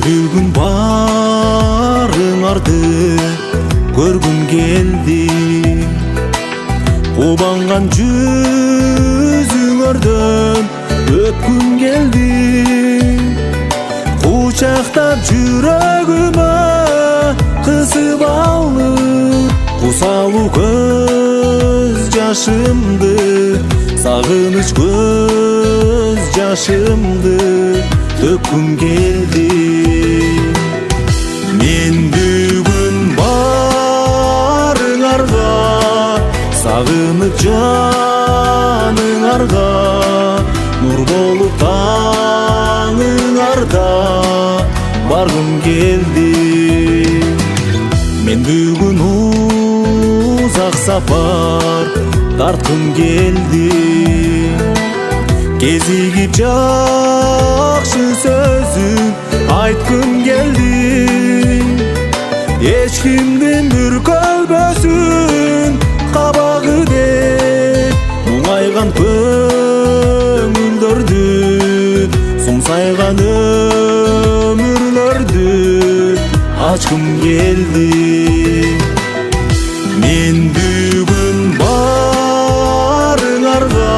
бүгүн барыңарды көргүм келди. Кубанган жүзүңөрдөн өткүм келди. Кучактап жүрөгүмө кысып алып, кусалуу көз жашымды, сагыныч көз жашымды төккүм келди. Мен бүгүн барыңарга, сагынып жаныңарга, нур болуп таңыңарда баргым келди. Мен бүгүн узак сапар тарткым келди. Кезигип жакшы сөзүн айткым келди. Эч кимдин бүркөлбөсүн кабагы деп, муңайган көңүлдөрдү, сумсайган өмүрлөрдү ачкым келди. Мен бүгүн барыңарга,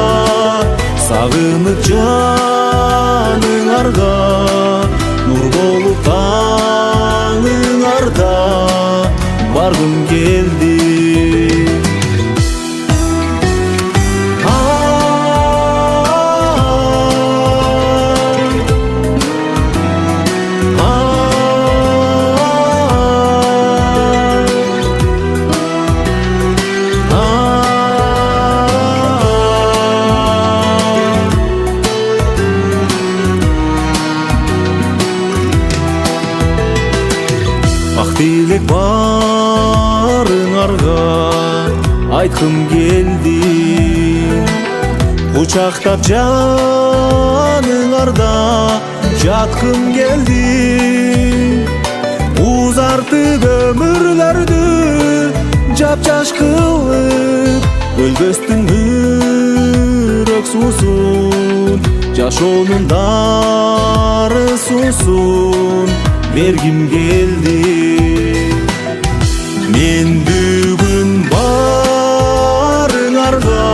сагынып жаныңарга, нур болуп таңыңарда баргым келди. Ак тилек барыңарга айткым келди. Кучактап жаныңарда жаткым келди. Узартып өмүрлөрдү жапжаш кылып, өлбөстүн мүрөк суусун, жашоонун дарысуусун бергим келди. Мен бүгүн барыңарга,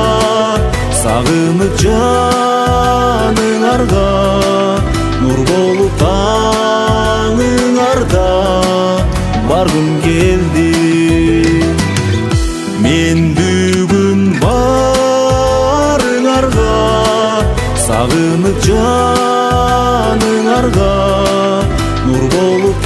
сагынып жаныңарга, нур болуп таңыңарда баргым келди. Мен бүгүн барыңарга, сагынып жаныңарга, нур болуп